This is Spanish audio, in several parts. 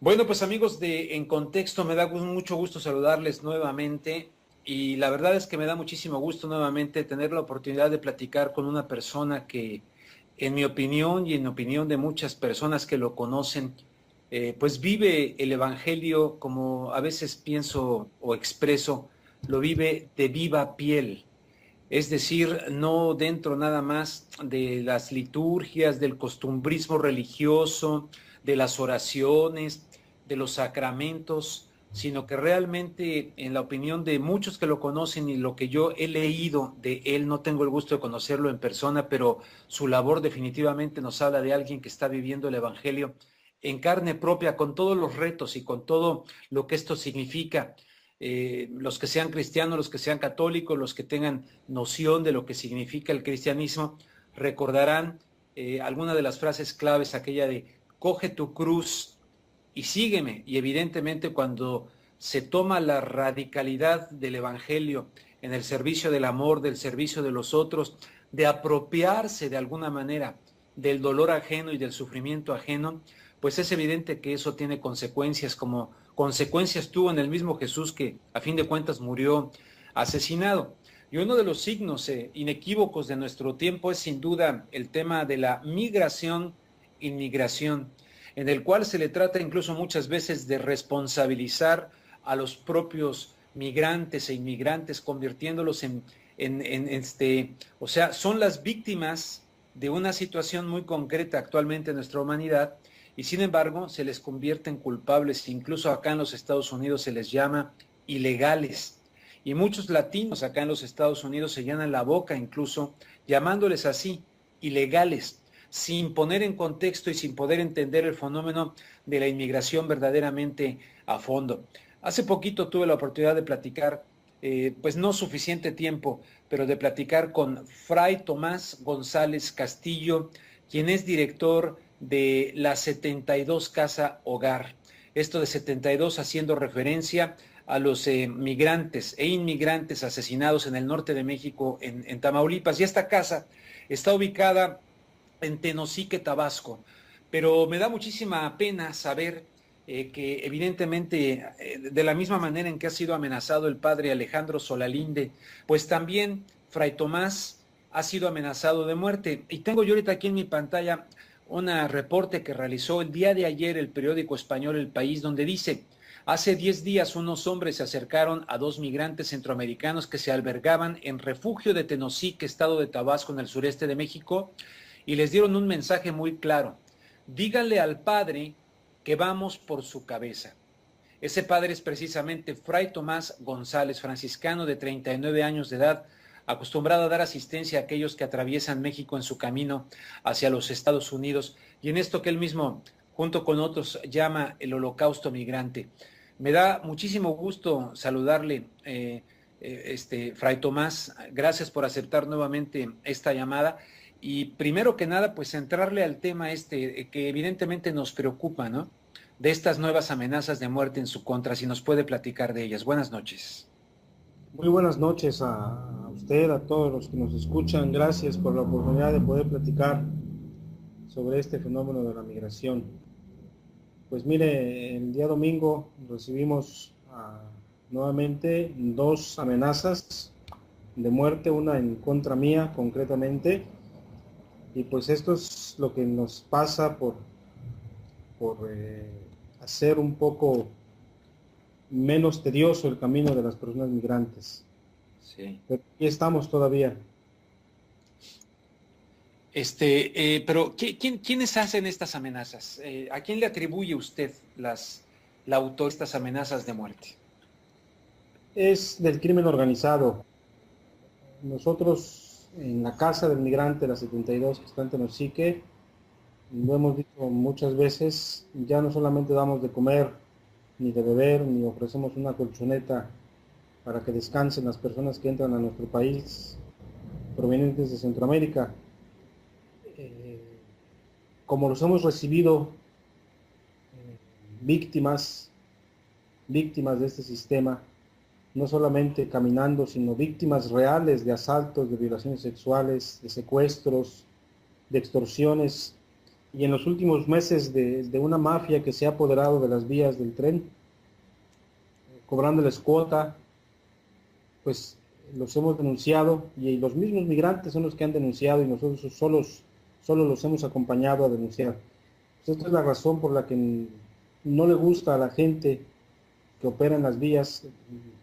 Bueno, pues amigos de En Contexto, me da mucho gusto saludarles nuevamente y la verdad es que me da muchísimo gusto nuevamente tener la oportunidad de platicar con una persona que, en mi opinión y en opinión de muchas personas que lo conocen, pues vive el Evangelio como a veces pienso o expreso, lo vive de viva piel. Es decir, no dentro nada más de las liturgias, del costumbrismo religioso, de las oraciones, de los sacramentos, sino que realmente, en la opinión de muchos que lo conocen y lo que yo he leído de él, no tengo el gusto de conocerlo en persona, pero su labor definitivamente nos habla de alguien que está viviendo el Evangelio en carne propia, con todos los retos y con todo lo que esto significa. Los que sean cristianos, los que sean católicos, los que tengan noción de lo que significa el cristianismo, recordarán alguna de las frases claves, aquella de coge tu cruz y sígueme. Y evidentemente cuando se toma la radicalidad del Evangelio en el servicio del amor, del servicio de los otros, de apropiarse de alguna manera del dolor ajeno y del sufrimiento ajeno, pues es evidente que eso tiene consecuencias, como consecuencias tuvo en el mismo Jesús que a fin de cuentas murió asesinado. Y uno de los signos inequívocos de nuestro tiempo es sin duda el tema de la migración-inmigración, en el cual se le trata incluso muchas veces de responsabilizar a los propios migrantes e inmigrantes, convirtiéndolos o sea, son las víctimas de una situación muy concreta actualmente en nuestra humanidad y sin embargo se les convierte en culpables, incluso acá en los Estados Unidos se les llama ilegales. Y muchos latinos acá en los Estados Unidos se llenan la boca incluso llamándoles así, ilegales, sin poner en contexto y sin poder entender el fenómeno de la inmigración verdaderamente a fondo. Hace poquito tuve la oportunidad de platicar, pues no suficiente tiempo, pero de platicar con Fray Tomás González Castillo, quien es director de la 72 Casa Hogar. Esto de 72 haciendo referencia a los migrantes e inmigrantes asesinados en el norte de México, en Tamaulipas. Y esta casa está ubicada en Tenosique, Tabasco. Pero me da muchísima pena saber que evidentemente, de la misma manera en que ha sido amenazado el padre Alejandro Solalinde, pues también Fray Tomás ha sido amenazado de muerte. Y tengo yo ahorita aquí en mi pantalla un reporte que realizó el día de ayer el periódico español El País, donde dice: hace 10 días unos hombres se acercaron a dos migrantes centroamericanos que se albergaban en refugio de Tenosique, estado de Tabasco, en el sureste de México, y les dieron un mensaje muy claro: díganle al padre que vamos por su cabeza. Ese padre es precisamente Fray Tomás González, franciscano de 39 años de edad, acostumbrado a dar asistencia a aquellos que atraviesan México en su camino hacia los Estados Unidos, y en esto que él mismo, junto con otros, llama el holocausto migrante. Me da muchísimo gusto saludarle, Fray Tomás. Gracias por aceptar nuevamente esta llamada. Y primero que nada, pues entrarle al tema que evidentemente nos preocupa, ¿no? De estas nuevas amenazas de muerte en su contra, si nos puede platicar de ellas. Buenas noches. Muy buenas noches a usted, a todos los que nos escuchan. Gracias por la oportunidad de poder platicar sobre este fenómeno de la migración. Pues mire, el día domingo recibimos nuevamente dos amenazas de muerte, una en contra mía concretamente, y pues esto es lo que nos pasa por hacer un poco menos tedioso el camino de las personas migrantes. Sí. Pero aquí estamos todavía. Pero ¿quiénes hacen estas amenazas? ¿A quién le atribuye usted la autor de estas amenazas de muerte? Es del crimen organizado. Nosotros en la casa del migrante, la 72 que está en Tenosique, lo hemos dicho muchas veces, ya no solamente damos de comer, ni de beber, ni ofrecemos una colchoneta para que descansen las personas que entran a nuestro país provenientes de Centroamérica. Como los hemos recibido víctimas de este sistema, no solamente caminando, sino víctimas reales de asaltos, de violaciones sexuales, de secuestros, de extorsiones, y en los últimos meses de una mafia que se ha apoderado de las vías del tren, cobrándoles cuota, pues los hemos denunciado y los mismos migrantes son los que han denunciado y nosotros solo los hemos acompañado a denunciar. Pues esta es la razón por la que no le gusta a la gente que opera en las vías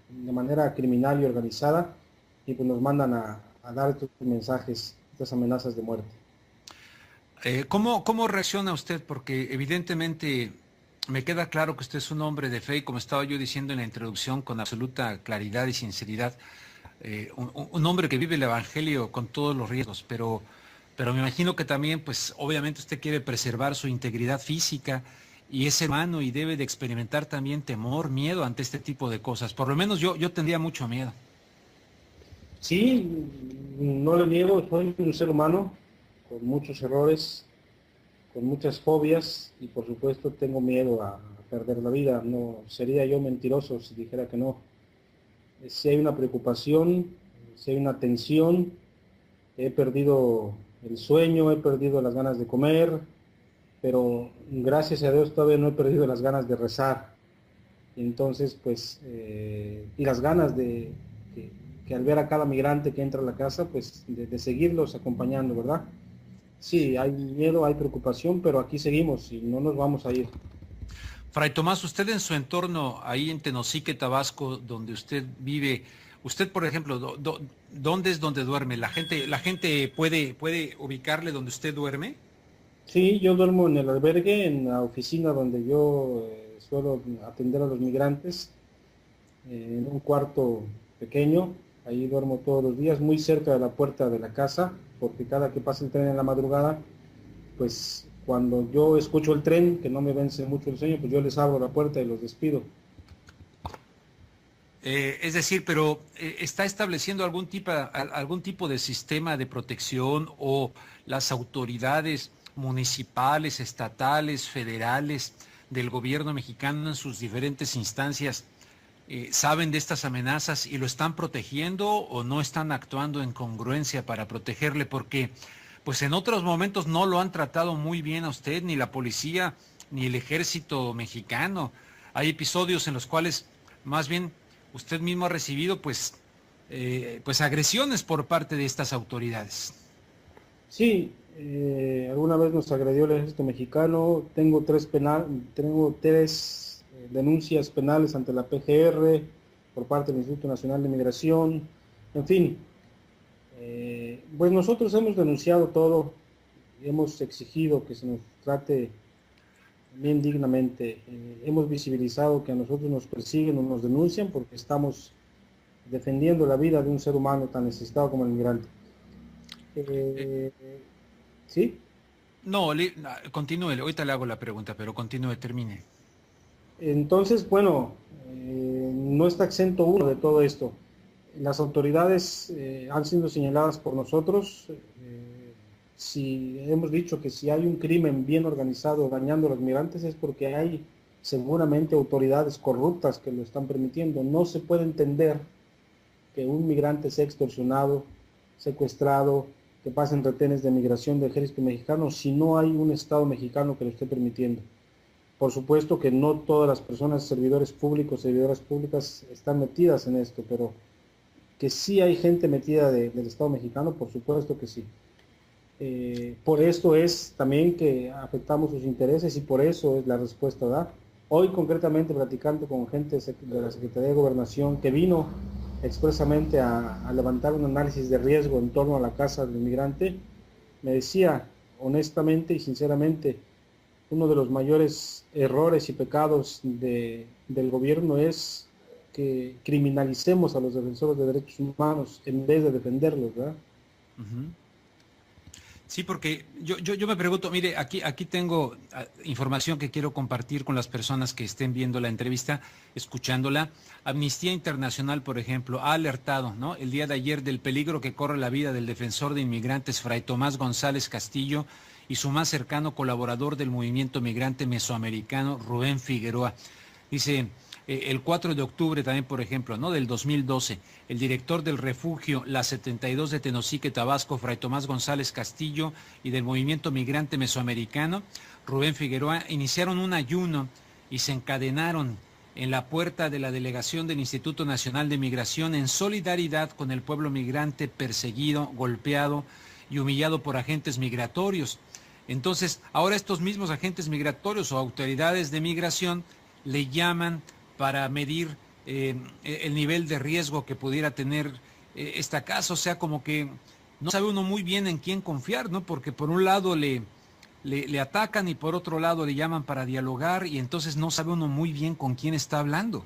de manera criminal y organizada, y pues nos mandan a dar estos mensajes, estas amenazas de muerte. ¿Cómo reacciona usted? Porque evidentemente me queda claro que usted es un hombre de fe y, como estaba yo diciendo en la introducción, con absoluta claridad y sinceridad, un hombre que vive el Evangelio con todos los riesgos, pero me imagino que también, pues obviamente usted quiere preservar su integridad física y es humano y debe de experimentar también temor, miedo ante este tipo de cosas. Por lo menos yo tendría mucho miedo. Sí, no le niego, soy un ser humano con muchos errores, con muchas fobias, y por supuesto tengo miedo a perder la vida. No sería yo mentiroso si dijera que no. Si hay una preocupación, si hay una tensión, he perdido el sueño, he perdido las ganas de comer, pero gracias a Dios todavía no he perdido las ganas de rezar. Entonces, pues, y las ganas que al ver a cada migrante que entra a la casa, pues de seguirlos acompañando, ¿verdad? Sí, hay miedo, hay preocupación, pero aquí seguimos y no nos vamos a ir. Fray Tomás, usted en su entorno, ahí en Tenosique, Tabasco, donde usted vive, usted, por ejemplo, ¿dónde es donde duerme? ¿La gente puede ubicarle donde usted duerme? Sí, yo duermo en el albergue, en la oficina donde yo suelo atender a los migrantes, en un cuarto pequeño. Ahí duermo todos los días, muy cerca de la puerta de la casa, porque cada que pasa el tren en la madrugada, pues cuando yo escucho el tren, que no me vence mucho el sueño, pues yo les abro la puerta y los despido. Es decir, pero ¿está estableciendo algún tipo de sistema de protección o las autoridades municipales, estatales, federales del gobierno mexicano en sus diferentes instancias saben de estas amenazas y lo están protegiendo o no están actuando en congruencia para protegerle? Porque pues en otros momentos no lo han tratado muy bien a usted, ni la policía, ni el ejército mexicano. Hay episodios en los cuales más bien usted mismo ha recibido pues agresiones por parte de estas autoridades. Sí, alguna vez nos agredió el ejército mexicano. Tengo tres denuncias penales ante la PGR por parte del Instituto Nacional de Migración. En fin, pues nosotros hemos denunciado todo, hemos exigido que se nos trate bien dignamente. Hemos visibilizado que a nosotros nos persiguen o nos denuncian porque estamos defendiendo la vida de un ser humano tan necesitado como el migrante. ¿Sí? No, continúe, ahorita le hago la pregunta, pero continúe, termine. Entonces, bueno, no está exento uno de todo esto. Las autoridades han sido señaladas por nosotros. Si hemos dicho que si hay un crimen bien organizado dañando a los migrantes es porque hay seguramente autoridades corruptas que lo están permitiendo. No se puede entender que un migrante sea extorsionado, secuestrado, que pasen retenes de migración del ejército mexicano si no hay un Estado mexicano que lo esté permitiendo. Por supuesto que no todas las personas, servidores públicos, servidoras públicas, están metidas en esto, pero que sí hay gente metida del Estado mexicano, por supuesto que sí. Por esto es también que afectamos sus intereses y por eso es la respuesta, ¿verdad? Hoy concretamente platicando con gente de la Secretaría de Gobernación que vino expresamente a levantar un análisis de riesgo en torno a la casa del migrante, me decía honestamente y sinceramente, uno de los mayores errores y pecados del gobierno es que criminalicemos a los defensores de derechos humanos en vez de defenderlos, ¿verdad? Uh-huh. Sí, porque yo me pregunto, mire, aquí tengo información que quiero compartir con las personas que estén viendo la entrevista, escuchándola. Amnistía Internacional, por ejemplo, ha alertado, ¿no?, el día de ayer del peligro que corre la vida del defensor de inmigrantes Fray Tomás González Castillo y su más cercano colaborador del movimiento migrante mesoamericano, Rubén Figueroa. Dice, el 4 de octubre también, por ejemplo, ¿no? Del 2012, el director del refugio La 72 de Tenosique, Tabasco, Fray Tomás González Castillo, y del movimiento migrante mesoamericano, Rubén Figueroa, iniciaron un ayuno y se encadenaron en la puerta de la delegación del Instituto Nacional de Migración en solidaridad con el pueblo migrante perseguido, golpeado y humillado por agentes migratorios. Entonces, ahora estos mismos agentes migratorios o autoridades de migración le llaman para medir el nivel de riesgo que pudiera tener esta casa. O sea, como que no sabe uno muy bien en quién confiar, ¿no? Porque por un lado le atacan y por otro lado le llaman para dialogar, y entonces no sabe uno muy bien con quién está hablando.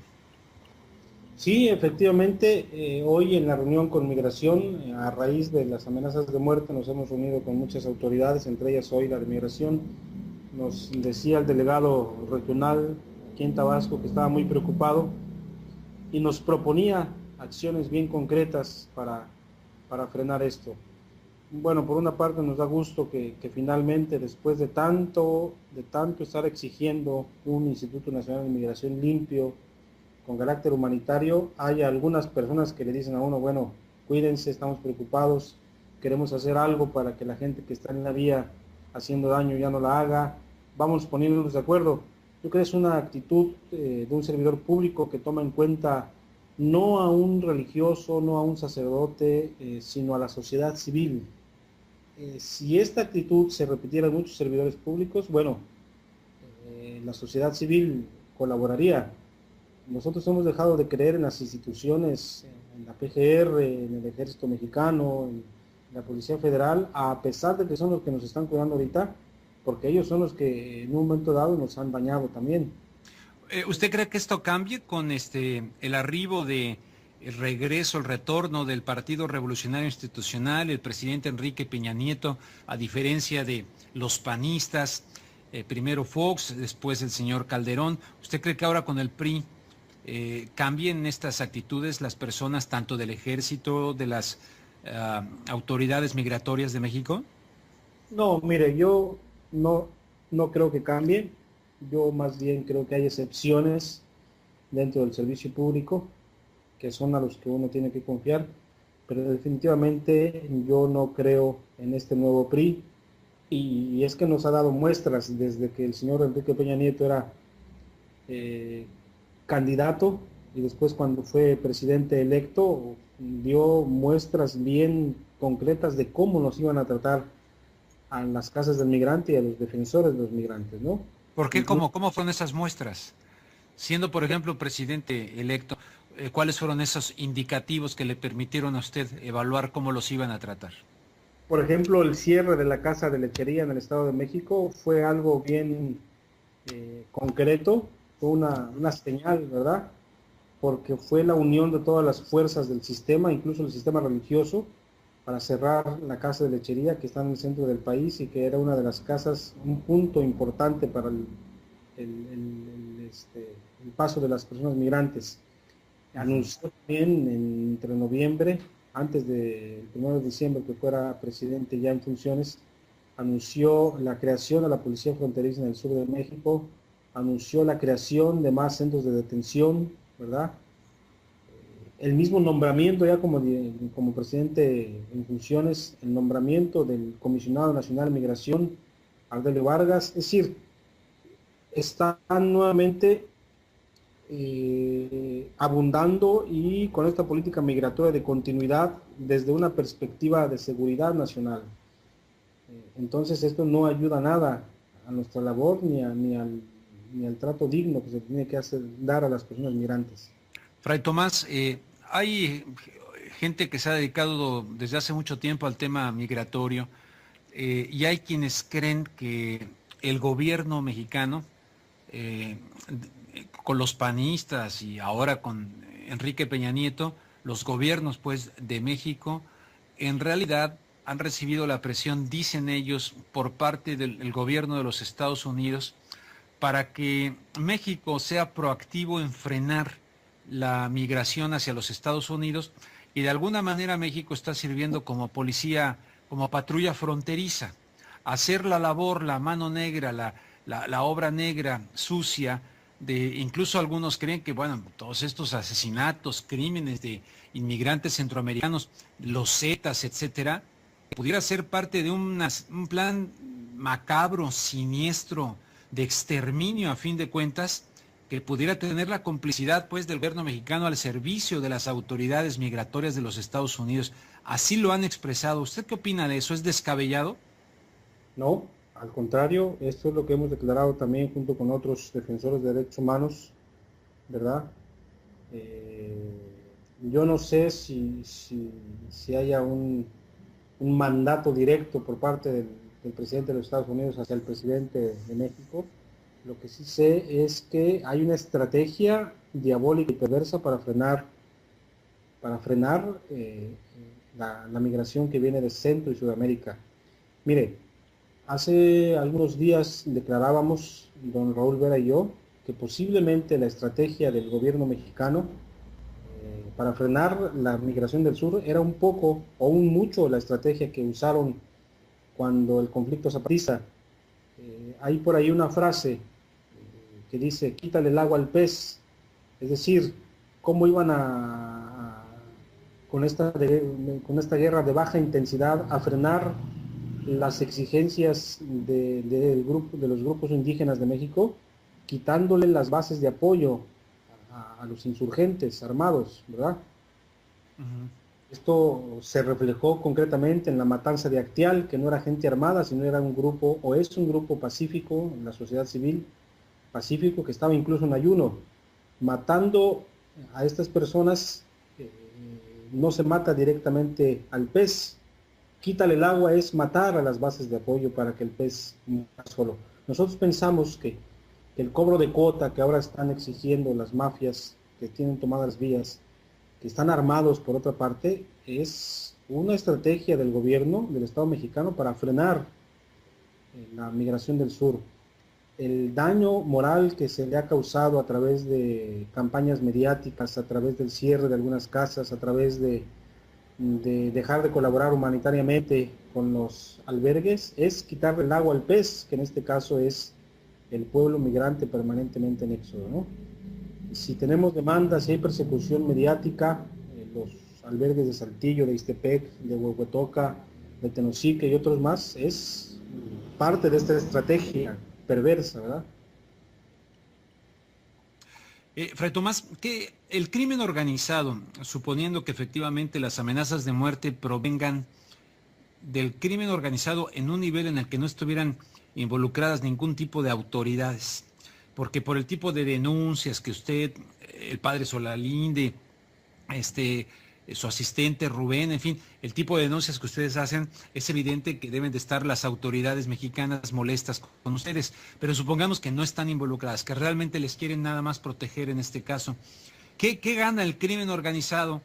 Sí, efectivamente, hoy en la reunión con Migración, a raíz de las amenazas de muerte, nos hemos reunido con muchas autoridades, entre ellas hoy la de Migración. Nos decía el delegado regional aquí en Tabasco que estaba muy preocupado y nos proponía acciones bien concretas para frenar esto. Bueno, por una parte nos da gusto que finalmente, después de tanto estar exigiendo un Instituto Nacional de Migración limpio, con carácter humanitario, hay algunas personas que le dicen a uno, bueno, cuídense, estamos preocupados, queremos hacer algo para que la gente que está en la vía haciendo daño ya no la haga, vamos poniéndonos de acuerdo. Yo creo que es una actitud de un servidor público que toma en cuenta no a un religioso, no a un sacerdote, sino a la sociedad civil. Si esta actitud se repitiera en muchos servidores públicos, bueno, la sociedad civil colaboraría. Nosotros hemos dejado de creer en las instituciones, en la PGR, en el Ejército Mexicano, en la Policía Federal, a pesar de que son los que nos están cuidando ahorita, porque ellos son los que en un momento dado nos han dañado también. ¿Usted cree que esto cambie con el arribo de el regreso, el retorno del Partido Revolucionario Institucional, el presidente Enrique Peña Nieto, a diferencia de los panistas, primero Fox, después el señor Calderón? ¿Usted cree que ahora con el PRI cambien estas actitudes las personas tanto del ejército, de las autoridades migratorias de México? No, mire, yo no creo que cambie. Yo más bien creo que hay excepciones dentro del servicio público, que son a los que uno tiene que confiar, pero definitivamente yo no creo en este nuevo PRI, y es que nos ha dado muestras desde que el señor Enrique Peña Nieto era candidato, y después cuando fue presidente electo dio muestras bien concretas de cómo nos iban a tratar a las casas del migrante y a los defensores de los migrantes, ¿no? ¿Por qué? ¿Cómo fueron esas muestras? Siendo, por ejemplo, presidente electo, ¿cuáles fueron esos indicativos que le permitieron a usted evaluar cómo los iban a tratar? Por ejemplo, el cierre de la casa de lechería en el Estado de México fue algo bien concreto, fue una señal, ¿verdad? Porque fue la unión de todas las fuerzas del sistema, incluso el sistema religioso, para cerrar la casa de lechería que está en el centro del país y que era una de las casas, un punto importante para el paso de las personas migrantes. Anunció también entre noviembre, antes del 1 de diciembre que fuera presidente ya en funciones, anunció la creación de la Policía Fronteriza en el sur de México, anunció la creación de más centros de detención, ¿verdad? El mismo nombramiento ya como presidente en funciones, el nombramiento del Comisionado Nacional de Migración, Ardelio Vargas, es decir, están nuevamente abundando y con esta política migratoria de continuidad desde una perspectiva de seguridad nacional. Entonces esto no ayuda nada a nuestra labor ni al trato digno que se tiene que dar a las personas migrantes. Fray Tomás, hay gente que se ha dedicado desde hace mucho tiempo al tema migratorio, y hay quienes creen que el gobierno mexicano, con los panistas y ahora con Enrique Peña Nieto, los gobiernos pues de México, en realidad han recibido la presión, dicen ellos, por parte del gobierno de los Estados Unidos para que México sea proactivo en frenar la migración hacia los Estados Unidos, y de alguna manera México está sirviendo como policía, como patrulla fronteriza, hacer la labor, la mano negra, la obra negra, sucia, incluso algunos creen que, bueno, todos estos asesinatos, crímenes de inmigrantes centroamericanos, los Zetas, etcétera, pudiera ser parte de un plan macabro, siniestro, de exterminio a fin de cuentas, que pudiera tener la complicidad pues del gobierno mexicano al servicio de las autoridades migratorias de los Estados Unidos. Así lo han expresado. ¿Usted qué opina de eso? ¿Es descabellado? No, al contrario, esto es lo que hemos declarado también junto con otros defensores de derechos humanos, ¿verdad? Yo no sé si haya un mandato directo por parte del presidente de los Estados Unidos hacia el presidente de México. Lo que sí sé es que hay una estrategia diabólica y perversa para frenar la migración que viene de Centro y Sudamérica. Mire, hace algunos días declarábamos, don Raúl Vera y yo, que posiblemente la estrategia del gobierno mexicano para frenar la migración del sur era un poco o un mucho la estrategia que usaron cuando el conflicto zapatista. Hay por ahí una frase que dice, quítale el agua al pez, es decir, cómo iban con esta guerra de baja intensidad a frenar las exigencias de los grupos indígenas de México, quitándole las bases de apoyo a los insurgentes armados, ¿verdad? Uh-huh. Esto se reflejó concretamente en la matanza de Acteal, que no era gente armada, sino era un grupo, o es un grupo pacífico, en la sociedad civil, pacífico, que estaba incluso en ayuno. Matando a estas personas, no se mata directamente al pez. Quítale el agua es matar a las bases de apoyo para que el pez muera solo. Nosotros pensamos que el cobro de cuota que ahora están exigiendo las mafias que tienen tomadas vías, que están armados por otra parte, es una estrategia del gobierno del Estado mexicano para frenar la migración del sur. El daño moral que se le ha causado a través de campañas mediáticas, a través del cierre de algunas casas, a través de dejar de colaborar humanitariamente con los albergues, es quitarle el agua al pez, que en este caso es el pueblo migrante permanentemente en éxodo, ¿no? Si tenemos demandas, si hay persecución mediática, los albergues de Saltillo, de Ixtepec, de Huehuetoca, de Tenosique y otros más, es parte de esta estrategia perversa, ¿verdad? Fray Tomás, que el crimen organizado, suponiendo que efectivamente las amenazas de muerte provengan del crimen organizado en un nivel en el que no estuvieran involucradas ningún tipo de autoridades, porque por el tipo de denuncias que usted, el padre Solalinde, su asistente Rubén, en fin, el tipo de denuncias que ustedes hacen, es evidente que deben de estar las autoridades mexicanas molestas con ustedes, pero supongamos que no están involucradas, que realmente les quieren nada más proteger en este caso. ¿Qué gana el crimen organizado,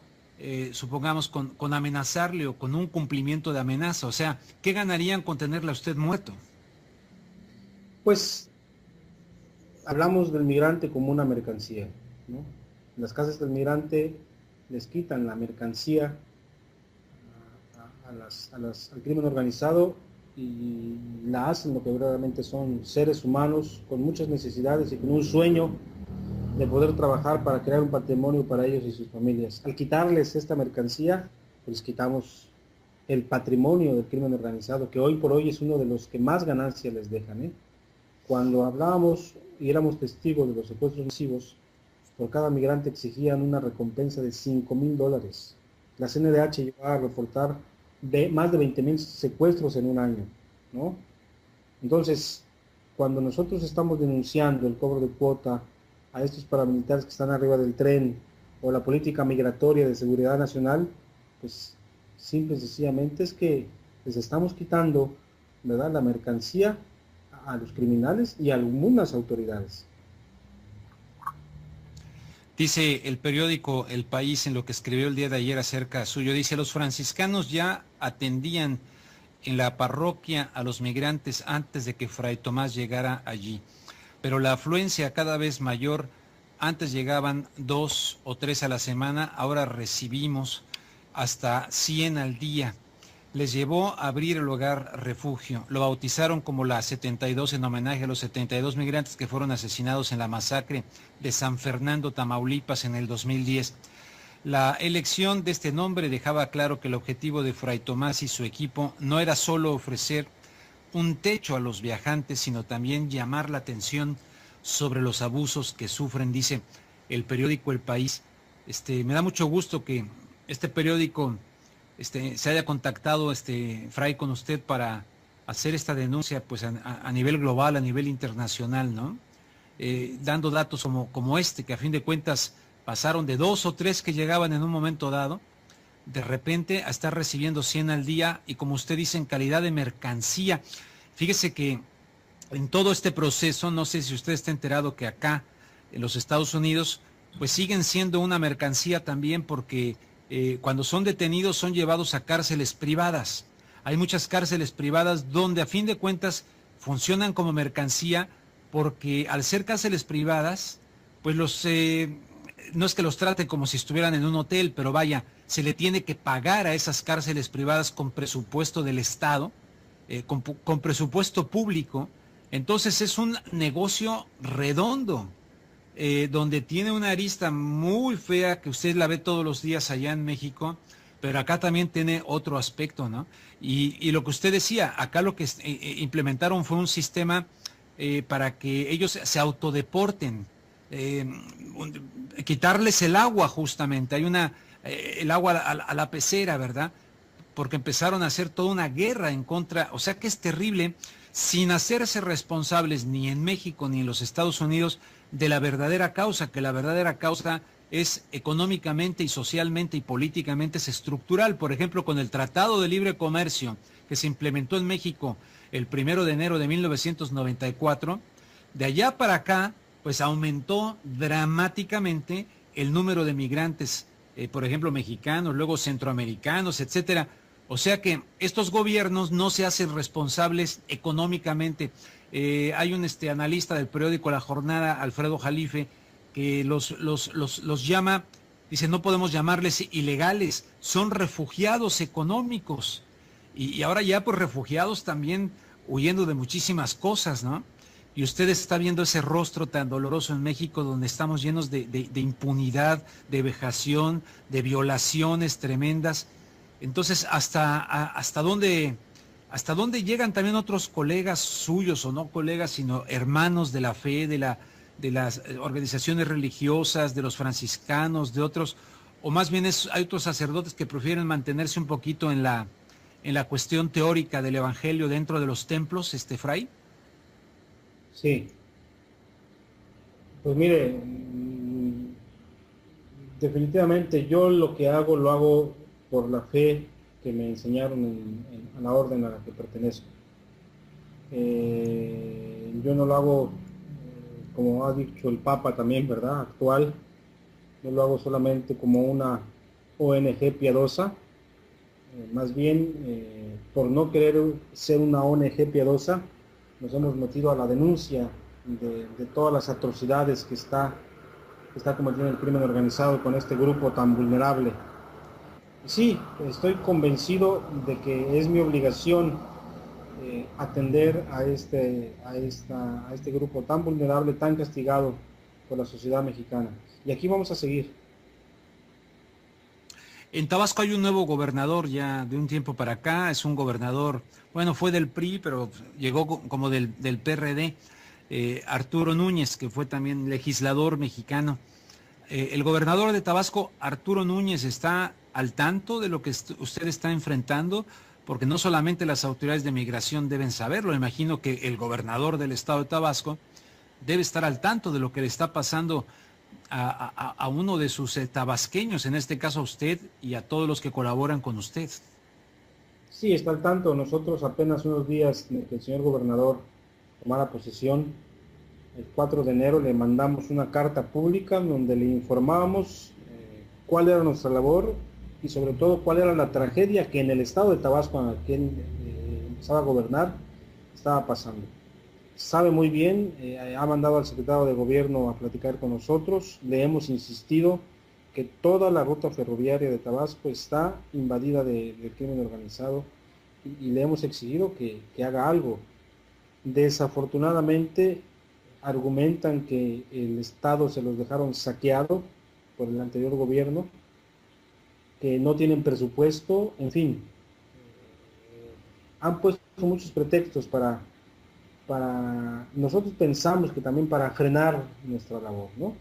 supongamos, con amenazarle o con un cumplimiento de amenaza? O sea, ¿qué ganarían con tenerle a usted muerto? Pues hablamos del migrante como una mercancía, ¿no? En las casas del migrante les quitan la mercancía al crimen organizado y la hacen lo que verdaderamente son seres humanos con muchas necesidades y con un sueño de poder trabajar para crear un patrimonio para ellos y sus familias. Al quitarles esta mercancía, pues quitamos el patrimonio del crimen organizado, que hoy por hoy es uno de los que más ganancias les dejan, ¿eh? Cuando hablábamos y éramos testigos de los secuestros masivos, por cada migrante exigían una recompensa de $5,000. La CNDH llegaba a reportar más de 20,000 secuestros en un año, ¿no? Entonces, cuando nosotros estamos denunciando el cobro de cuota a estos paramilitares que están arriba del tren o la política migratoria de seguridad nacional, pues simple y sencillamente es que les estamos quitando, ¿verdad?, la mercancía a los criminales y a algunas autoridades. Dice el periódico El País en lo que escribió el día de ayer acerca suyo, dice, los franciscanos ya atendían en la parroquia a los migrantes antes de que Fray Tomás llegara allí, pero la afluencia cada vez mayor, antes llegaban 2 o 3 a la semana, ahora recibimos hasta 100 al día. les llevó a abrir el hogar refugio. Lo bautizaron como la 72 en homenaje a los 72 migrantes que fueron asesinados en la masacre de San Fernando, Tamaulipas, en el 2010. La elección de este nombre dejaba claro que el objetivo de Fray Tomás y su equipo no era solo ofrecer un techo a los viajantes, sino también llamar la atención sobre los abusos que sufren, dice el periódico El País. Me da mucho gusto que este periódico se haya contactado, Fray, con usted para hacer esta denuncia, pues a nivel global, a nivel internacional, ¿no? Dando datos como que a fin de cuentas pasaron de 2 o 3 que llegaban en un momento dado, de repente a estar recibiendo 100 al día y, como usted dice, en calidad de mercancía. Fíjese que en todo este proceso, no sé si usted está enterado que acá en los Estados Unidos pues siguen siendo una mercancía también, porque cuando son detenidos son llevados a cárceles privadas. Hay muchas cárceles privadas donde a fin de cuentas funcionan como mercancía, porque al ser cárceles privadas, pues no es que los traten como si estuvieran en un hotel, pero vaya, se le tiene que pagar a esas cárceles privadas con presupuesto del Estado, con presupuesto público. Entonces es un negocio redondo, donde tiene una arista muy fea que usted la ve todos los días allá en México, pero acá también tiene otro aspecto, ¿no? Y lo que usted decía, acá lo que implementaron fue un sistema para que ellos se autodeporten, quitarles el agua justamente. Hay el agua a la pecera, ¿verdad? Porque empezaron a hacer toda una guerra en contra, o sea que es terrible, sin hacerse responsables ni en México ni en los Estados Unidos de la verdadera causa, que la verdadera causa es económicamente y socialmente y políticamente es estructural. Por ejemplo, con el Tratado de Libre Comercio que se implementó en México el 1 de enero de 1994, de allá para acá, pues aumentó dramáticamente el número de migrantes, por ejemplo, mexicanos, luego centroamericanos, etcétera. O sea que estos gobiernos no se hacen responsables económicamente. Hay un analista del periódico La Jornada, Alfredo Jalife, que los llama, dice, no podemos llamarles ilegales, son refugiados económicos. Y ahora ya pues refugiados también huyendo de muchísimas cosas, ¿no? Y usted está viendo ese rostro tan doloroso en México, donde estamos llenos de impunidad, de vejación, de violaciones tremendas. Entonces, ¿hasta dónde llegan también otros colegas suyos, o no colegas, sino hermanos de la fe, de las organizaciones religiosas, de los franciscanos, de otros, o más bien hay otros sacerdotes que prefieren mantenerse un poquito en la cuestión teórica del Evangelio dentro de los templos, Fray? Sí. Pues mire, definitivamente yo lo que hago, lo hago por la fe que me enseñaron a la orden a la que pertenezco. Yo no lo hago, como ha dicho el Papa también, ¿verdad?, actual. No lo hago solamente como una ONG piadosa, más bien por no querer ser una ONG piadosa, nos hemos metido a la denuncia de todas las atrocidades que está cometiendo el crimen organizado con este grupo tan vulnerable. Sí, estoy convencido de que es mi obligación atender a este grupo tan vulnerable, tan castigado por la sociedad mexicana. Y aquí vamos a seguir. En Tabasco hay un nuevo gobernador ya de un tiempo para acá, es un gobernador, bueno, fue del PRI, pero llegó como del PRD, Arturo Núñez, que fue también legislador mexicano. El gobernador de Tabasco, Arturo Núñez, ¿está al tanto de lo que usted está enfrentando? Porque no solamente las autoridades de migración deben saberlo, imagino que el gobernador del estado de Tabasco debe estar al tanto de lo que le está pasando a uno de sus tabasqueños, en este caso a usted y a todos los que colaboran con usted. Sí, está al tanto. Nosotros apenas unos días de que el señor gobernador tomara posesión, el 4 de enero le mandamos una carta pública donde le informábamos cuál era nuestra labor y sobre todo cuál era la tragedia que en el estado de Tabasco, en el que él empezaba a gobernar, estaba pasando. Sabe muy bien, ha mandado al secretario de gobierno a platicar con nosotros, le hemos insistido que toda la ruta ferroviaria de Tabasco está invadida del crimen organizado y le hemos exigido que haga algo. Desafortunadamente argumentan que el Estado se los dejaron saqueado por el anterior gobierno, que no tienen presupuesto, en fin, han puesto muchos pretextos nosotros pensamos que también para frenar nuestra labor, ¿no?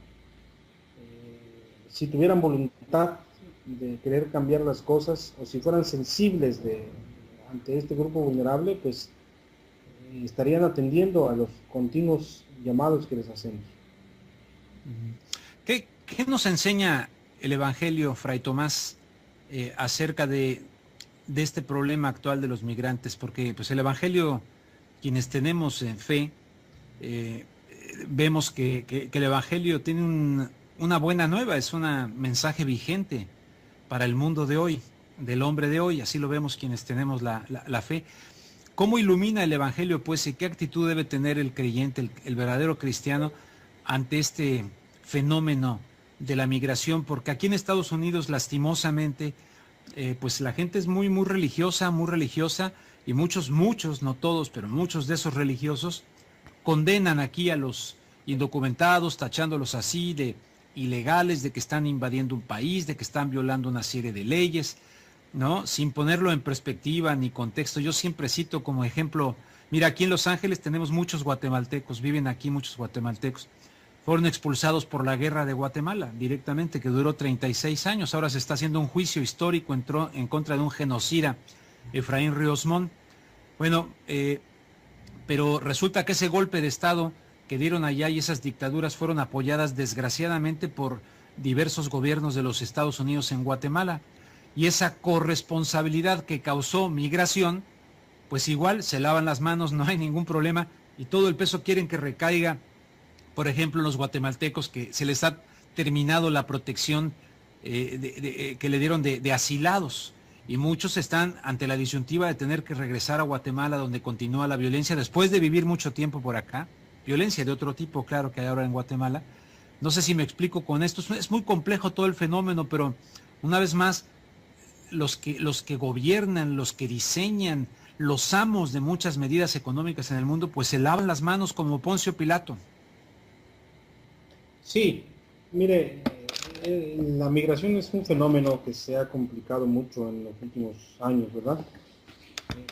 Si tuvieran voluntad de querer cambiar las cosas, o si fueran sensibles ante este grupo vulnerable, pues estarían atendiendo a los continuos llamados que les hacemos. ¿Qué nos enseña el Evangelio, Fray Tomás, acerca de este problema actual de los migrantes? Porque pues el Evangelio, quienes tenemos fe, vemos que el Evangelio tiene una buena nueva, es un mensaje vigente para el mundo de hoy, del hombre de hoy, así lo vemos quienes tenemos la fe. ¿Cómo ilumina el Evangelio, pues, y qué actitud debe tener el creyente, el verdadero cristiano, ante este fenómeno de la migración? Porque aquí en Estados Unidos, lastimosamente, pues la gente es muy religiosa, y muchos, no todos, pero muchos de esos religiosos condenan aquí a los indocumentados, tachándolos así de ilegales, de que están invadiendo un país, de que están violando una serie de leyes, ¿no? Sin ponerlo en perspectiva ni contexto. Yo siempre cito como ejemplo, mira, aquí en Los Ángeles tenemos muchos guatemaltecos, viven aquí muchos guatemaltecos. Fueron expulsados por la guerra de Guatemala directamente, que duró 36 años. Ahora se está haciendo un juicio histórico en contra de un genocida, Efraín Ríos Montt. Bueno, pero resulta que ese golpe de Estado que dieron allá y esas dictaduras fueron apoyadas desgraciadamente por diversos gobiernos de los Estados Unidos en Guatemala. Y esa corresponsabilidad que causó migración, pues igual se lavan las manos, no hay ningún problema, y todo el peso quieren que recaiga, por ejemplo, en los guatemaltecos, que se les ha terminado la protección que le dieron de asilados, y muchos están ante la disyuntiva de tener que regresar a Guatemala, donde continúa la violencia, después de vivir mucho tiempo por acá, violencia de otro tipo, claro, que hay ahora en Guatemala. No sé si me explico con esto, es muy complejo todo el fenómeno, pero una vez más, los que gobiernan, los que diseñan, los amos de muchas medidas económicas en el mundo, pues se lavan las manos como Poncio Pilato. Sí, mire, la migración es un fenómeno que se ha complicado mucho en los últimos años, ¿verdad?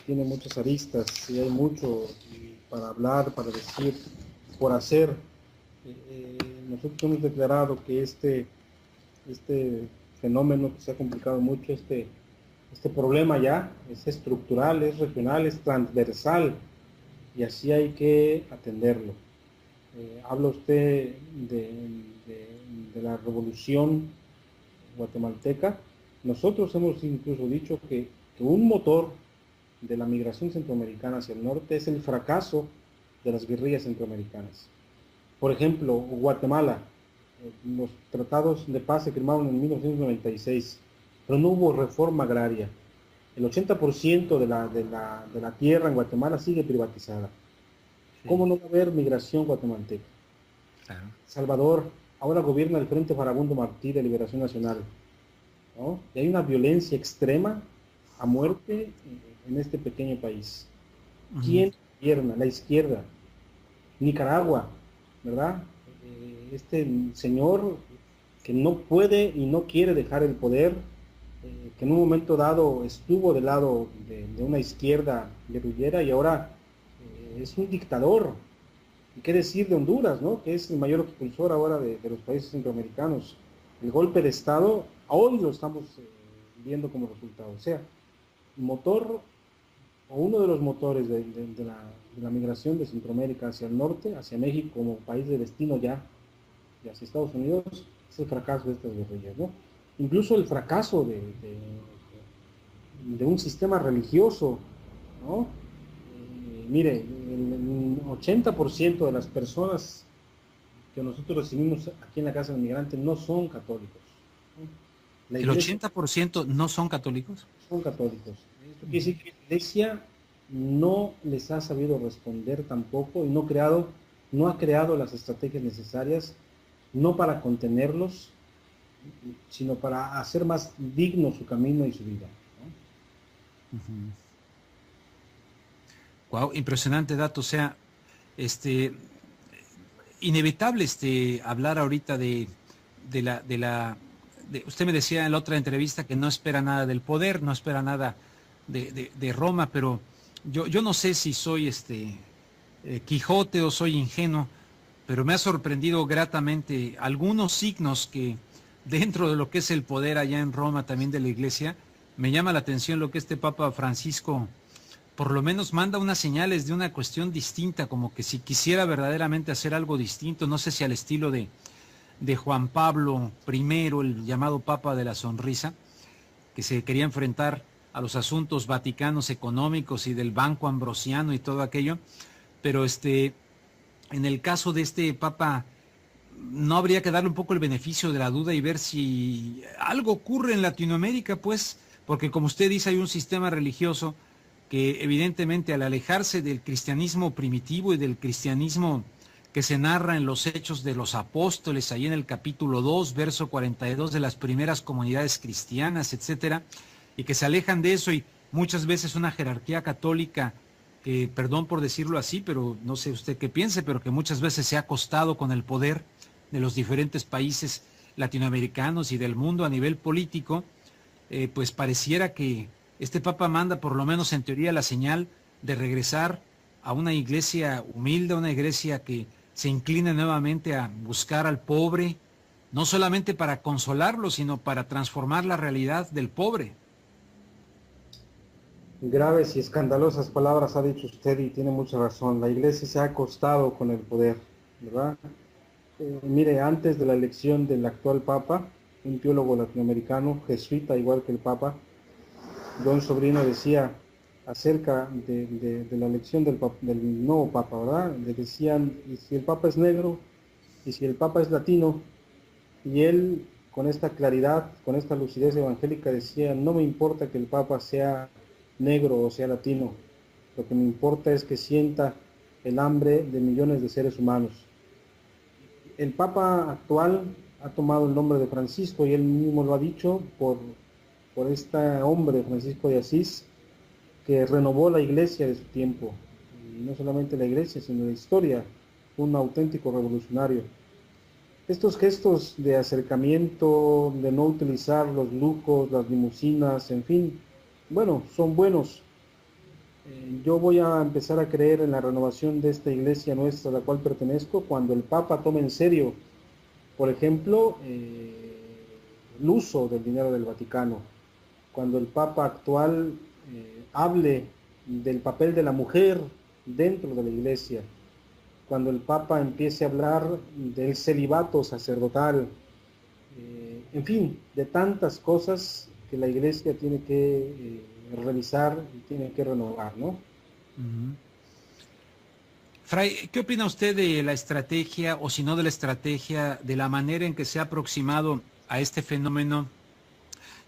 Tiene muchas aristas y hay mucho para hablar, para decir, por hacer. Nosotros hemos declarado que este fenómeno que se ha complicado mucho, este problema ya es estructural, es regional, es transversal, y así hay que atenderlo. Habla usted de la revolución guatemalteca. Nosotros hemos incluso dicho que un motor de la migración centroamericana hacia el norte es el fracaso de las guerrillas centroamericanas. Por ejemplo, Guatemala, los tratados de paz se firmaron en 1996, pero no hubo reforma agraria. El 80% de la tierra en Guatemala sigue privatizada. Sí. ¿Cómo no va a haber migración guatemalteca? Claro. Salvador, ahora gobierna el Frente Farabundo Martí de Liberación Nacional, ¿no? Y hay una violencia extrema a muerte en este pequeño país. ¿Quién gobierna? La izquierda. Nicaragua, ¿verdad? Este señor que no puede y no quiere dejar el poder, que en un momento dado estuvo del lado de una izquierda guerrillera y ahora es un dictador. ¿Y qué decir de Honduras, ¿no? Que es el mayor expulsor ahora de los países centroamericanos? El golpe de Estado, hoy lo estamos viendo como resultado. O sea, motor, o uno de los motores de la migración de Centroamérica hacia el norte, hacia México como país de destino ya, y hacia Estados Unidos, es el fracaso de estas guerrillas, ¿no? Incluso el fracaso de un sistema religioso, ¿no? Mire, el 80% de las personas que nosotros recibimos aquí en la Casa del Migrante no son católicos, ¿no? ¿El 80% no son católicos? Son católicos. Esto quiere decir que la Iglesia no les ha sabido responder tampoco y no ha creado las estrategias necesarias, no para contenerlos, sino para hacer más digno su camino y su vida, ¿no? Wow, impresionante dato. O sea, inevitable hablar ahorita usted me decía en la otra entrevista que no espera nada del poder, no espera nada de Roma, pero yo no sé si soy Quijote o soy ingenuo, pero me ha sorprendido gratamente algunos signos que dentro de lo que es el poder allá en Roma, también de la iglesia, me llama la atención lo que este Papa Francisco por lo menos manda unas señales de una cuestión distinta, como que si quisiera verdaderamente hacer algo distinto, no sé si al estilo de Juan Pablo I, el llamado Papa de la Sonrisa, que se quería enfrentar a los asuntos vaticanos económicos y del Banco Ambrosiano y todo aquello, pero en el caso de este Papa, no habría que darle un poco el beneficio de la duda y ver si algo ocurre en Latinoamérica, pues, porque como usted dice, hay un sistema religioso que evidentemente al alejarse del cristianismo primitivo y del cristianismo que se narra en los Hechos de los Apóstoles, ahí en el capítulo 2, verso 42 de las primeras comunidades cristianas, etcétera, y que se alejan de eso y muchas veces una jerarquía católica que, perdón por decirlo así, pero no sé usted qué piense, pero que muchas veces se ha acostado con el poder de los diferentes países latinoamericanos y del mundo a nivel político, pues pareciera que este Papa manda por lo menos en teoría la señal de regresar a una iglesia humilde, a una iglesia que se incline nuevamente a buscar al pobre, no solamente para consolarlo, sino para transformar la realidad del pobre. Graves y escandalosas palabras ha dicho usted y tiene mucha razón. La iglesia se ha acostado con el poder, ¿verdad? Mire, antes de la elección del actual Papa, un teólogo latinoamericano, jesuita igual que el Papa, Don Sobrino, decía acerca de la elección del nuevo Papa, ¿verdad? Le decían, y si el Papa es negro, y si el Papa es latino, y él con esta claridad, con esta lucidez evangélica decía, no me importa que el Papa sea negro o sea latino, lo que me importa es que sienta el hambre de millones de seres humanos. El Papa actual ha tomado el nombre de Francisco y él mismo lo ha dicho por este hombre, Francisco de Asís, que renovó la iglesia de su tiempo. Y no solamente la iglesia, sino la historia, un auténtico revolucionario. Estos gestos de acercamiento, de no utilizar los lujos, las limusinas, en fin, bueno, son buenos. Yo voy a empezar a creer en la renovación de esta iglesia nuestra a la cual pertenezco cuando el Papa tome en serio, por ejemplo, el uso del dinero del Vaticano, cuando el Papa actual hable del papel de la mujer dentro de la iglesia, cuando el Papa empiece a hablar del celibato sacerdotal, en fin, de tantas cosas que la iglesia tiene que revisar y tiene que renovar, ¿no? Uh-huh. Fray, ¿qué opina usted de la estrategia, o si no de la estrategia, de la manera en que se ha aproximado a este fenómeno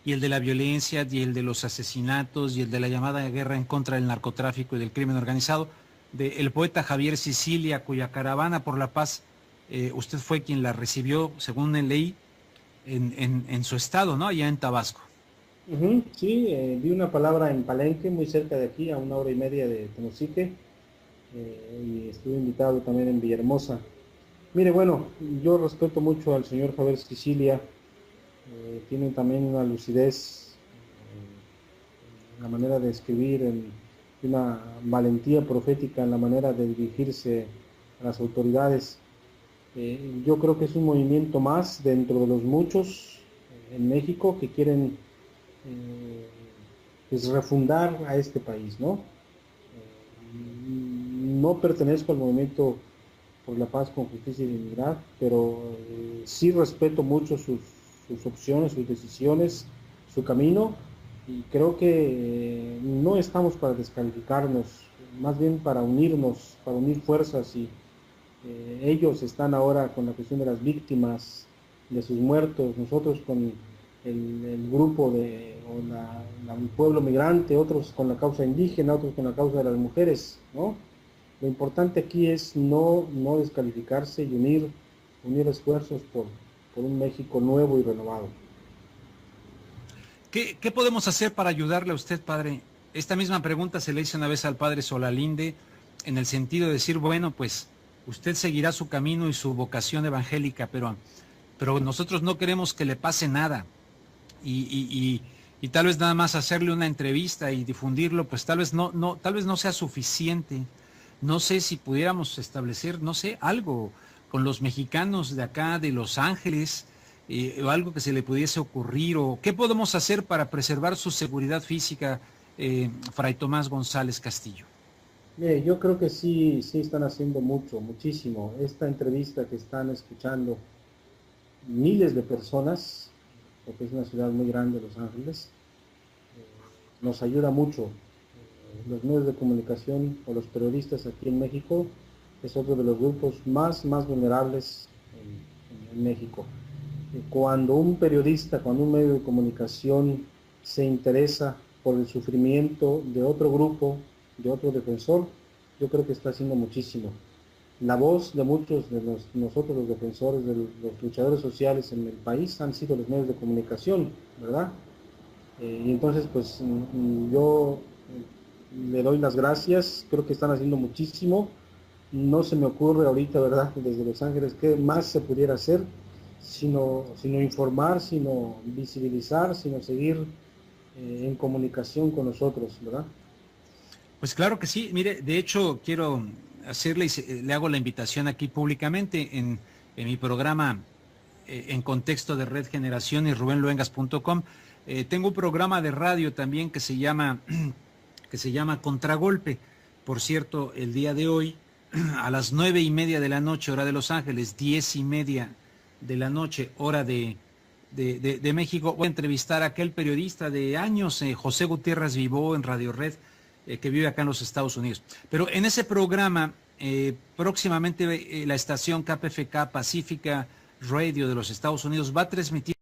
y el de la violencia y el de los asesinatos y el de la llamada guerra en contra del narcotráfico y del crimen organizado, del poeta Javier Sicilia, cuya caravana por la paz, usted fue quien la recibió, según leí, en su estado, ¿no? Allá en Tabasco. Uh-huh, sí, di una palabra en Palenque, muy cerca de aquí, a 1 hora y media de Tenosique, y estuve invitado también en Villahermosa. Mire, bueno, yo respeto mucho al señor Javier Sicilia, tiene también una lucidez en la manera de escribir, una valentía profética en la manera de dirigirse a las autoridades. Yo creo que es un movimiento más dentro de los muchos en México que quieren pues refundar a este país, ¿no? No pertenezco al movimiento por la paz con justicia y dignidad, pero sí respeto mucho sus opciones, sus decisiones, su camino, y creo que no estamos para descalificarnos, más bien para unirnos, para unir fuerzas, y ellos están ahora con la cuestión de las víctimas, de sus muertos, nosotros con el grupo el pueblo migrante, otros con la causa indígena, otros con la causa de las mujeres, ¿no? Lo importante aquí es no descalificarse y unir esfuerzos por un México nuevo y renovado. ¿Qué podemos hacer para ayudarle a usted, padre? esta misma pregunta se le hizo una vez al padre Solalinde, en el sentido de decir, bueno, pues usted seguirá su camino y su vocación evangélica, pero nosotros no queremos que le pase nada. Y tal vez nada más hacerle una entrevista y difundirlo, pues tal vez no sea suficiente. No sé si pudiéramos establecer, no sé, algo con los mexicanos de acá, de Los Ángeles, o algo que se le pudiese ocurrir, o qué podemos hacer para preservar su seguridad física, Fray Tomás González Castillo. Mire, yo creo que sí, sí están haciendo mucho, muchísimo. Esta entrevista que están escuchando miles de personas, porque es una ciudad muy grande, Los Ángeles, nos ayuda mucho. Los medios de comunicación o los periodistas aquí en México es otro de los grupos más vulnerables en México. Cuando un periodista, cuando un medio de comunicación se interesa por el sufrimiento de otro grupo, de otro defensor, yo creo que está haciendo muchísimo. La voz de muchos de nosotros, los defensores, de los luchadores sociales en el país, han sido los medios de comunicación, ¿verdad? Y entonces, pues, yo le doy las gracias, creo que están haciendo muchísimo. No se me ocurre ahorita, ¿verdad?, desde Los Ángeles, qué más se pudiera hacer, sino informar, sino visibilizar, sino seguir en comunicación con nosotros, ¿verdad? Pues claro que sí. Mire, de hecho quiero hacerle, le hago la invitación aquí públicamente en mi programa en contexto de Red Generación y rubenluengas.com. Tengo un programa de radio también que se llama Contragolpe. Por cierto, el día de hoy a las 9:30 de la noche, hora de Los Ángeles, 10:30 de la noche, hora de México, voy a entrevistar a aquel periodista de años, José Gutiérrez Vivó, en Radio Red, que vive acá en los Estados Unidos. Pero en ese programa, próximamente la estación KPFK Pacífica Radio de los Estados Unidos va a transmitir.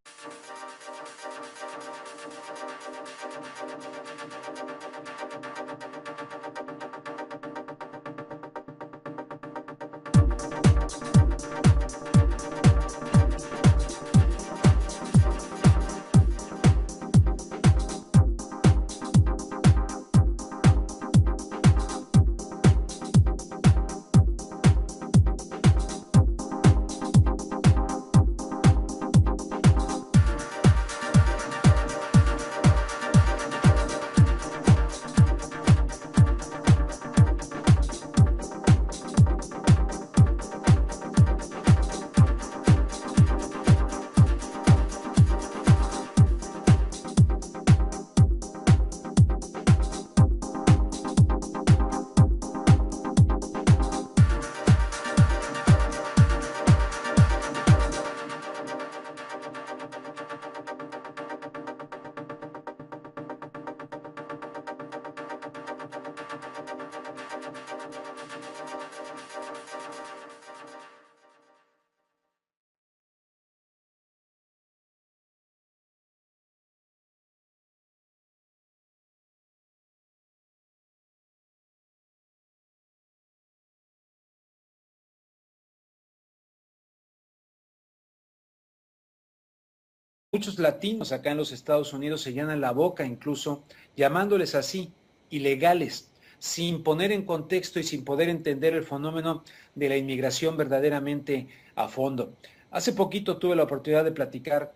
Muchos latinos acá en los Estados Unidos se llenan la boca incluso llamándoles así, ilegales, sin poner en contexto y sin poder entender el fenómeno de la inmigración verdaderamente a fondo. Hace poquito tuve la oportunidad de platicar,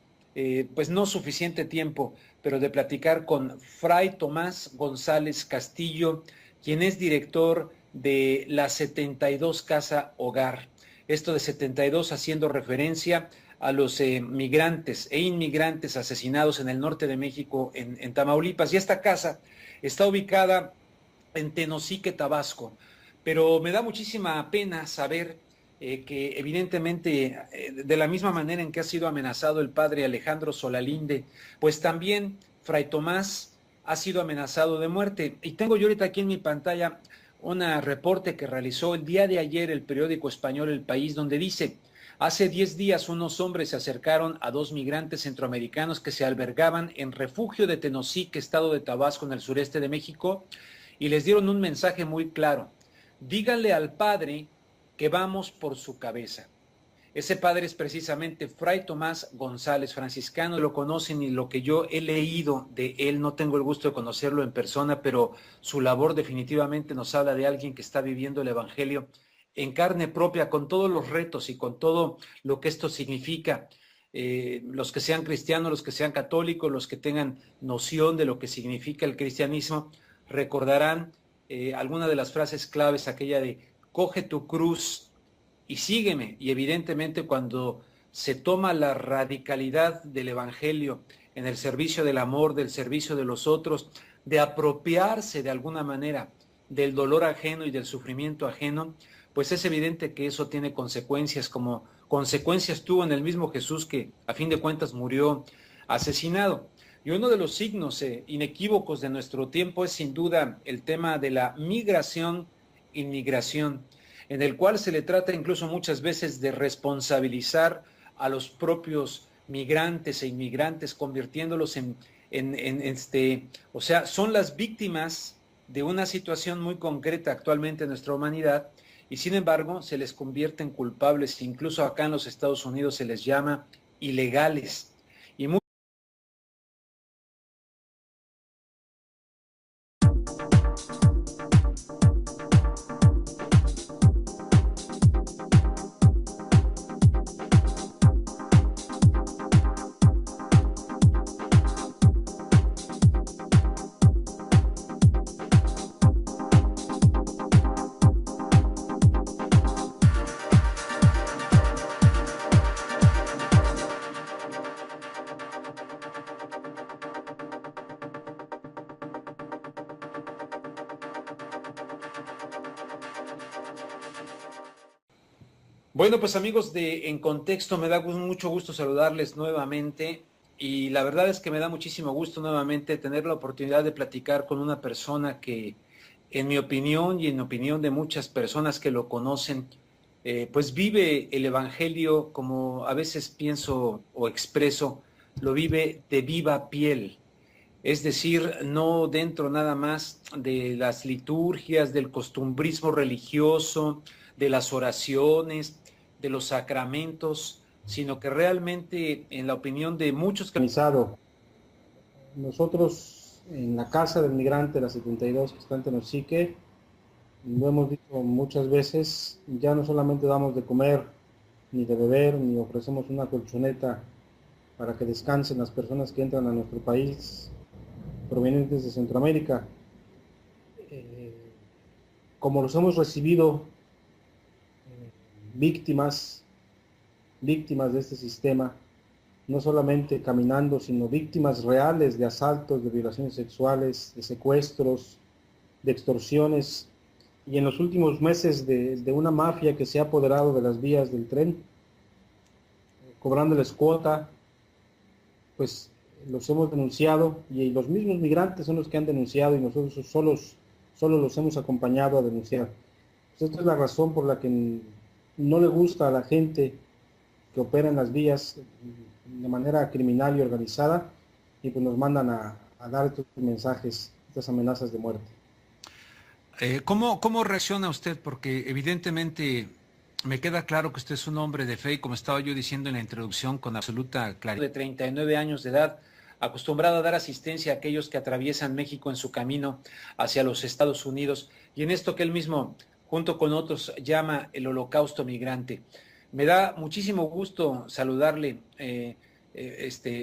pues no suficiente tiempo, pero de platicar con Fray Tomás González Castillo, quien es director de la 72 Casa Hogar. Esto de 72 haciendo referencia a los migrantes e inmigrantes asesinados en el norte de México, en Tamaulipas. Y esta casa está ubicada en Tenosique, Tabasco. Pero me da muchísima pena saber que evidentemente, de la misma manera en que ha sido amenazado el padre Alejandro Solalinde, pues también Fray Tomás ha sido amenazado de muerte. Y tengo yo ahorita aquí en mi pantalla un reporte que realizó el día de ayer el periódico español El País, donde dice: hace 10 días unos hombres se acercaron a 2 migrantes centroamericanos que se albergaban en refugio de Tenosique, estado de Tabasco, en el sureste de México, y les dieron un mensaje muy claro: díganle al padre que vamos por su cabeza. Ese padre es precisamente Fray Tomás González, franciscano, lo conocen y lo que yo he leído de él, no tengo el gusto de conocerlo en persona, pero su labor definitivamente nos habla de alguien que está viviendo el Evangelio en carne propia, con todos los retos y con todo lo que esto significa. Los que sean cristianos, los que sean católicos, los que tengan noción de lo que significa el cristianismo, recordarán alguna de las frases claves, aquella de coge tu cruz y sígueme. Y evidentemente cuando se toma la radicalidad del Evangelio en el servicio del amor, del servicio de los otros, de apropiarse de alguna manera del dolor ajeno y del sufrimiento ajeno, pues es evidente que eso tiene consecuencias, como consecuencias tuvo en el mismo Jesús, que a fin de cuentas murió asesinado. Y uno de los signos inequívocos de nuestro tiempo es sin duda el tema de la migración-inmigración, en el cual se le trata incluso muchas veces de responsabilizar a los propios migrantes e inmigrantes, convirtiéndolos o sea, son las víctimas de una situación muy concreta actualmente en nuestra humanidad, y sin embargo se les convierte en culpables, incluso acá en los Estados Unidos se les llama ilegales. Y bueno, pues amigos de En Contexto, me da mucho gusto saludarles nuevamente, y la verdad es que me da muchísimo gusto nuevamente tener la oportunidad de platicar con una persona que, en mi opinión y en opinión de muchas personas que lo conocen, pues vive el Evangelio como a veces pienso o expreso, lo vive de viva piel. Es decir, no dentro nada más de las liturgias, del costumbrismo religioso, de las oraciones, de los sacramentos, sino que realmente, en la opinión de muchos... Nosotros en la Casa del Migrante, la 72 que está en Tenosique, lo hemos dicho muchas veces, ya no solamente damos de comer, ni de beber, ni ofrecemos una colchoneta para que descansen las personas que entran a nuestro país provenientes de Centroamérica. Como los hemos recibido víctimas de este sistema, no solamente caminando, sino víctimas reales de asaltos, de violaciones sexuales, de secuestros, de extorsiones, y en los últimos meses de una mafia que se ha apoderado de las vías del tren, cobrándoles cuota, pues los hemos denunciado, y los mismos migrantes son los que han denunciado, y nosotros solo los hemos acompañado a denunciar. Pues esta es la razón por la que no le gusta a la gente que opera en las vías de manera criminal y organizada, y pues nos mandan a dar estos mensajes, estas amenazas de muerte. ¿Cómo reacciona usted? Porque evidentemente me queda claro que usted es un hombre de fe, y como estaba yo diciendo en la introducción con absoluta claridad, de 39 años de edad, acostumbrado a dar asistencia a aquellos que atraviesan México en su camino hacia los Estados Unidos, y en esto que él mismo, junto con otros, llama el holocausto migrante. Me da muchísimo gusto saludarle,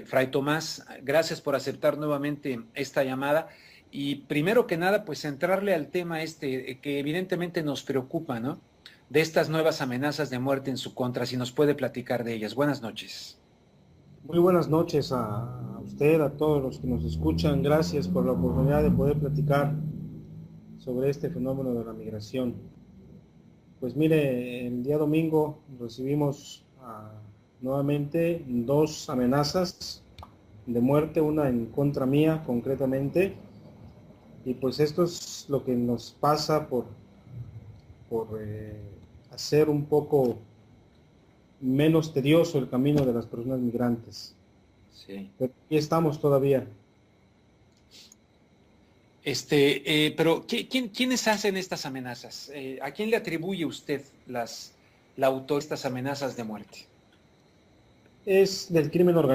Fray Tomás. Gracias por aceptar nuevamente esta llamada. Y primero que nada, pues entrarle al tema que evidentemente nos preocupa, ¿no? De estas nuevas amenazas de muerte en su contra, si nos puede platicar de ellas. Buenas noches. Muy buenas noches a usted, a todos los que nos escuchan. Gracias por la oportunidad de poder platicar sobre este fenómeno de la migración. Pues mire, el día domingo recibimos nuevamente 2 amenazas de muerte, una en contra mía concretamente, y pues esto es lo que nos pasa por hacer un poco menos tedioso el camino de las personas migrantes. Sí. Pero aquí estamos todavía. Pero ¿quiénes hacen estas amenazas? ¿A quién le atribuye usted las la autor de estas amenazas de muerte? Es del crimen organizado.